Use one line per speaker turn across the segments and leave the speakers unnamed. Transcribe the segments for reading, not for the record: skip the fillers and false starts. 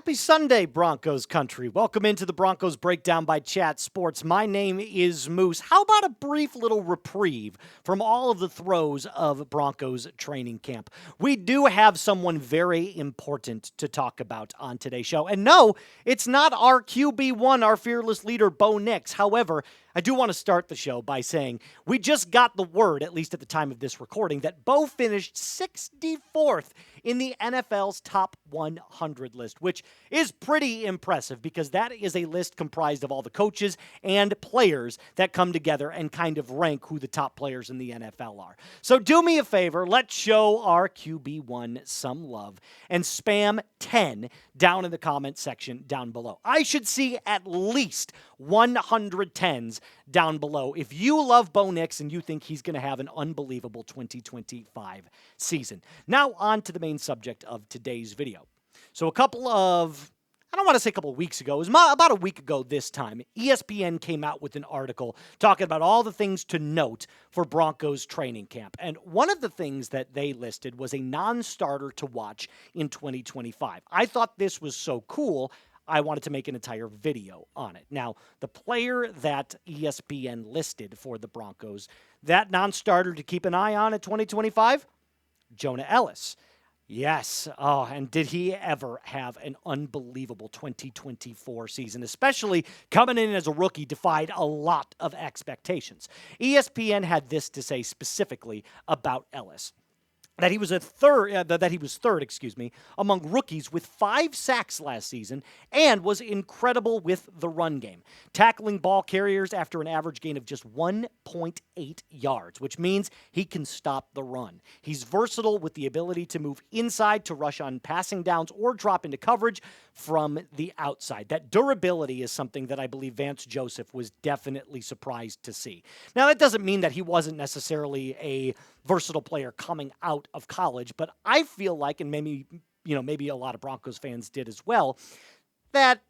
Happy Sunday, Broncos Country. Welcome into the Broncos Breakdown by Chat Sports. My name is Moose. How about a brief little reprieve from all of the throes of Broncos training camp? We do have someone very important to talk about on today's show. And no, it's not our QB1, our fearless leader, Bo Nix. However, I do want to start the show by saying we just got the word, at least at the time of this recording, that Bo finished 64th in the NFL's top 100 list, which is pretty impressive because that is a list comprised of all the coaches and players that come together and kind of rank who the top players in the NFL are. So do me a favor, let's show our QB1 some love and spam 10 down in the comment section down below. I should see at least 110s down below if you love Bo Nix and you think he's going to have an unbelievable 2025 season. Now on to the main subject of today's video. So I don't want to say a couple of weeks ago, it was about a week ago this time, ESPN came out with an article talking about all the things to note for Broncos training camp. And one of the things that they listed was a non-starter to watch in 2025. I thought this was so cool, I wanted to make an entire video on it. Now, the player that ESPN listed for the Broncos, that non-starter to keep an eye on in 2025, Jonah Elliss. Yes. Oh, and did he ever have an unbelievable 2024 season, especially coming in as a rookie, defied a lot of expectations. ESPN had this to say specifically about Eliss. That he was third, among rookies with 5 sacks last season and was incredible with the run game, tackling ball carriers after an average gain of just 1.8 yards, which means he can stop the run. He's versatile with the ability to move inside to rush on passing downs or drop into coverage from the outside. That durability is something that I believe Vance Joseph was definitely surprised to see. Now, that doesn't mean that he wasn't necessarily a versatile player coming out of college, but I feel like, and maybe a lot of Broncos fans did as well, that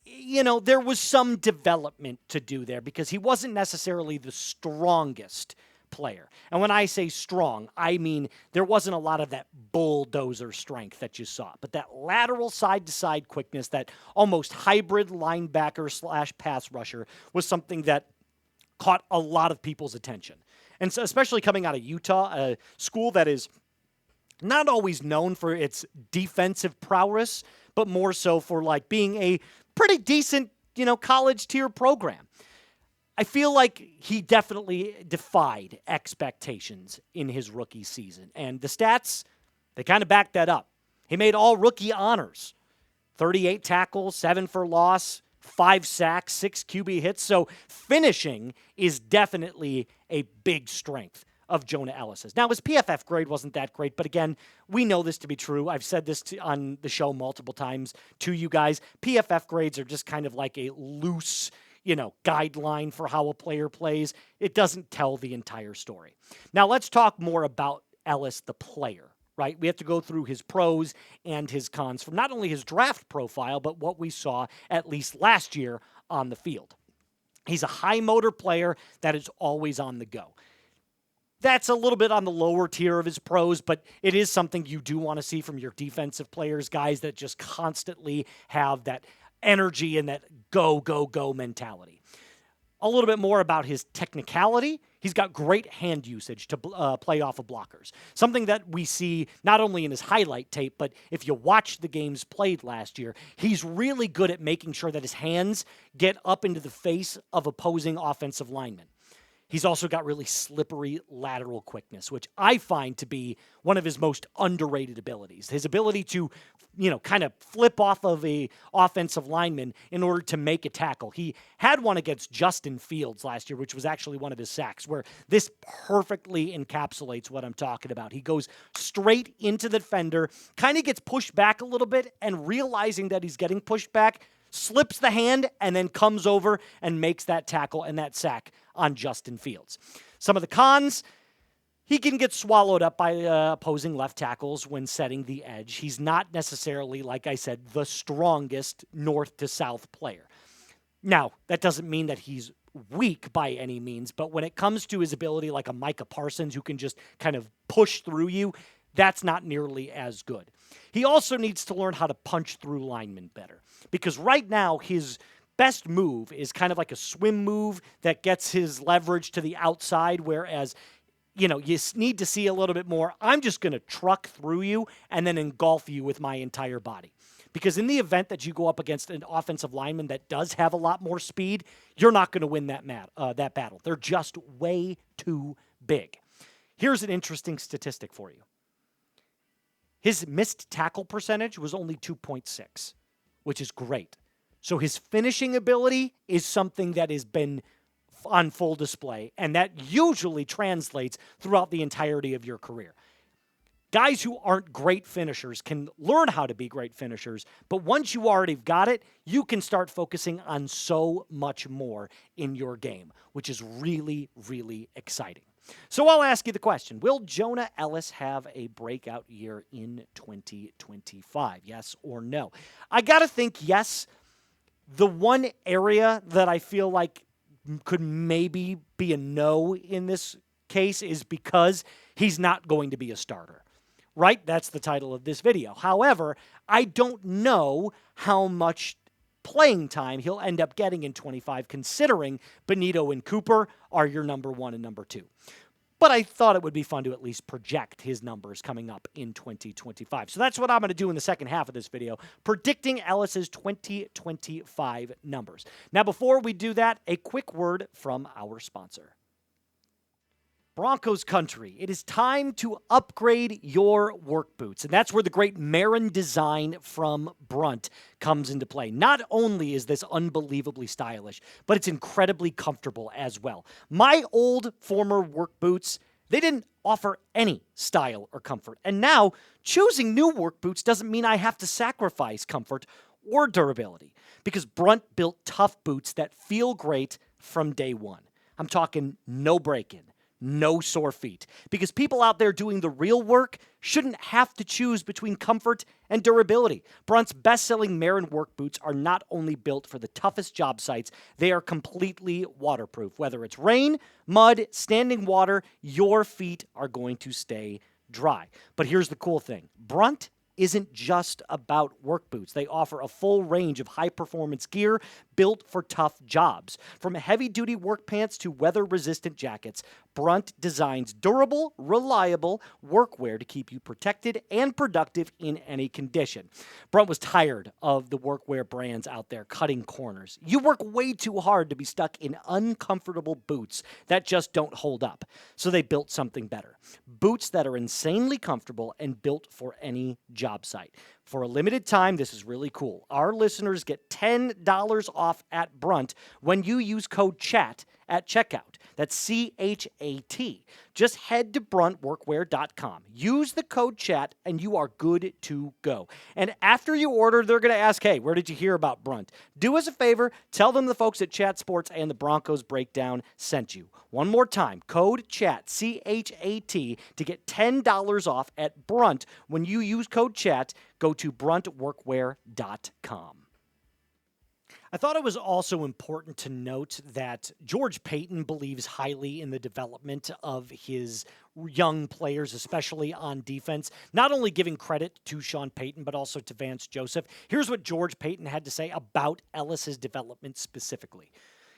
there was some development to do there because he wasn't necessarily the strongest player. And when I say strong, I mean there wasn't a lot of that bulldozer strength that you saw, but that lateral side-to-side quickness, that almost hybrid linebacker / pass rusher was something that caught a lot of people's attention. And so especially coming out of Utah, a school that is not always known for its defensive prowess, but more so for being a pretty decent, college tier program. I feel like he definitely defied expectations in his rookie season. And the stats, they kind of back that up. He made all rookie honors. 38 tackles, 7 for loss, 5 sacks, 6 QB hits. So finishing is definitely a big strength of Jonah Elliss. Now, his PFF grade wasn't that great, but again, we know this to be true. I've said this on the show multiple times to you guys. PFF grades are just kind of like a loose, guideline for how a player plays. It doesn't tell the entire story. Now, let's talk more about Eliss, the player. Right? We have to go through his pros and his cons from not only his draft profile, but what we saw at least last year on the field. He's a high motor player that is always on the go. That's a little bit on the lower tier of his pros, but it is something you do want to see from your defensive players, guys that just constantly have that energy and that go, go, go mentality. A little bit more about his technicality. He's got great hand usage to play off of blockers. Something that we see not only in his highlight tape, but if you watch the games played last year, he's really good at making sure that his hands get up into the face of opposing offensive linemen. He's also got really slippery lateral quickness, which I find to be one of his most underrated abilities. His ability to, kind of flip off of a offensive lineman in order to make a tackle. He had one against Justin Fields last year, which was actually one of his sacks, where this perfectly encapsulates what I'm talking about. He goes straight into the defender, kind of gets pushed back a little bit, and realizing that he's getting pushed back, slips the hand, and then comes over and makes that tackle and that sack on Justin Fields. Some of the cons, he can get swallowed up by opposing left tackles when setting the edge. He's not necessarily, like I said, the strongest north to south player. Now, that doesn't mean that he's weak by any means, but when it comes to his ability like a Micah Parsons who can just kind of push through you, that's not nearly as good. He also needs to learn how to punch through linemen better, because right now his best move is kind of like a swim move that gets his leverage to the outside, whereas you need to see a little bit more. I'm just going to truck through you and then engulf you with my entire body. Because in the event that you go up against an offensive lineman that does have a lot more speed, you're not going to win that battle. They're just way too big. Here's an interesting statistic for you. His missed tackle percentage was only 2.6, which is great. So his finishing ability is something that has been on full display, and that usually translates throughout the entirety of your career. Guys who aren't great finishers can learn how to be great finishers, but once you already got it, you can start focusing on so much more in your game, which is really, really exciting. So I'll ask you the question, will Jonah Elliss have a breakout year in 2025? Yes or no? I got to think yes. The one area that I feel like could maybe be a no in this case is because he's not going to be a starter. Right? That's the title of this video. However, I don't know how much playing time he'll end up getting in 25, considering Benito and Cooper are your number 1 and number 2. But I thought it would be fun to at least project his numbers coming up in 2025. So that's what I'm going to do in the second half of this video, predicting Ellis's 2025 numbers. Now, before we do that, a quick word from our sponsor. Broncos Country, it is time to upgrade your work boots. And that's where the great Marin design from Brunt comes into play. Not only is this unbelievably stylish, but it's incredibly comfortable as well. My old former work boots, they didn't offer any style or comfort. And now, choosing new work boots doesn't mean I have to sacrifice comfort or durability, because Brunt built tough boots that feel great from day one. I'm talking no break-in, no sore feet, because people out there doing the real work shouldn't have to choose between comfort and durability. Brunt's best-selling Marin work boots are not only built for the toughest job sites, they are completely waterproof. Whether it's rain, mud, standing water, your feet are going to stay dry. But here's the cool thing. Brunt isn't just about work boots. They offer a full range of high-performance gear built for tough jobs. From heavy-duty work pants to weather-resistant jackets, Brunt designs durable, reliable workwear to keep you protected and productive in any condition. Brunt was tired of the workwear brands out there cutting corners. You work way too hard to be stuck in uncomfortable boots that just don't hold up. So they built something better. Boots that are insanely comfortable and built for any job site. For a limited time, this is really cool. Our listeners get $10 off at Brunt when you use code CHAT at checkout. That's C-H-A-T. Just head to bruntworkwear.com. Use the code CHAT and you are good to go. And after you order, they're going to ask, hey, where did you hear about Brunt? Do us a favor, tell them the folks at Chat Sports and the Broncos Breakdown sent you. One more time, code CHAT, C-H-A-T, to get $10 off at Brunt. When you use code CHAT, go to bruntworkwear.com. I thought it was also important to note that George Paton believes highly in the development of his young players, especially on defense, not only giving credit to Sean Payton, but also to Vance Joseph. Here's what George Paton had to say about Ellis's development specifically.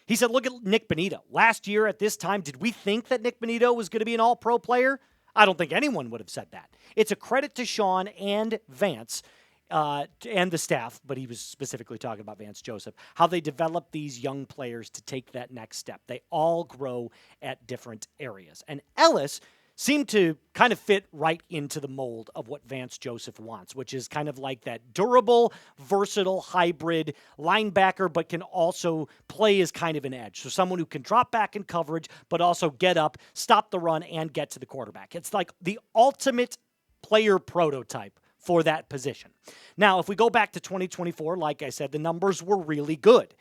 He said, look at Nick Bonitto. Last year at this time, did we think that Nick Bonitto was going to be an all-pro player? I don't think anyone would have said that. It's a credit to Sean and Vance and the staff, but he was specifically talking about Vance Joseph, how they develop these young players to take that next step. They all grow at different areas. And Eliss seemed to kind of fit right into the mold of what Vance Joseph wants, which is kind of like that durable, versatile, hybrid linebacker, but can also play as kind of an edge. So someone who can drop back in coverage, but also get up, stop the run, and get to the quarterback. It's like the ultimate player prototype for that position. Now, if we go back to 2024, like I said, the numbers were really good.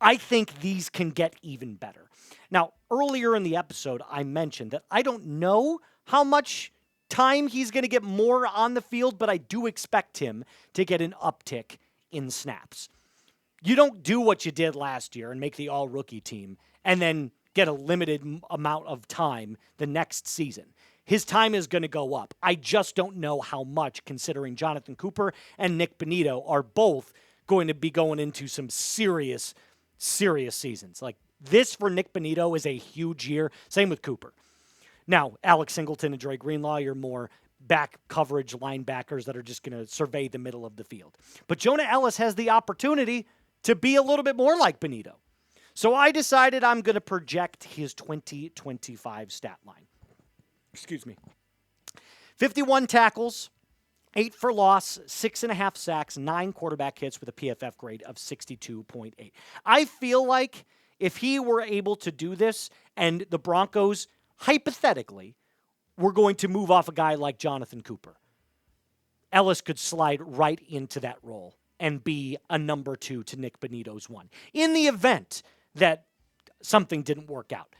I think these can get even better. Now, earlier in the episode, I mentioned that I don't know how much time he's going to get more on the field, but I do expect him to get an uptick in snaps. You don't do what you did last year and make the all-rookie team and then get a limited amount of time the next season. his time is going to go up. I just don't know how much, considering Jonathan Cooper and Nick Bonito are both going to be going into some serious seasons. Like, this for Nick Bonito is a huge year. Same with Cooper. Now, Alex Singleton and Dre Greenlaw, you're more back coverage linebackers that are just going to survey the middle of the field. But Jonah Elliss has the opportunity to be a little bit more like Bonito. So I decided I'm going to project his 2025 stat line. Excuse me. 51 tackles, 8 for loss, 6.5 sacks, 9 quarterback hits with a PFF grade of 62.8. I feel like if he were able to do this and the Broncos, hypothetically, were going to move off a guy like Jonathan Cooper, Eliss could slide right into that role and be a number 2 to Nick Bonito's 1. In the event that something didn't work out.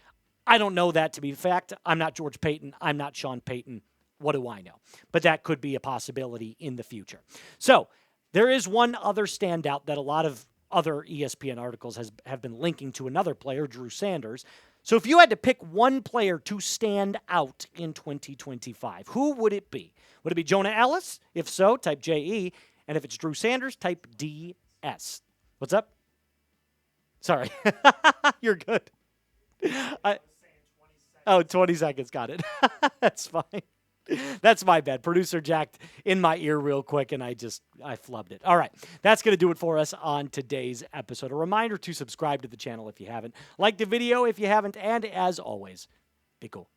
I don't know that to be a fact. I'm not George Paton. I'm not Sean Payton. What do I know? But that could be a possibility in the future. So there is one other standout that a lot of other ESPN articles have been linking to another player, Drew Sanders. So if you had to pick one player to stand out in 2025, who would it be? Would it be Jonah Elliss? If so, type JE. And if it's Drew Sanders, type DS. What's up? Sorry. You're good. 20 seconds. Got it. That's fine. That's my bad. Producer jacked in my ear real quick, and I flubbed it. All right. That's going to do it for us on today's episode. A reminder to subscribe to the channel if you haven't. Like the video if you haven't. And as always, be cool.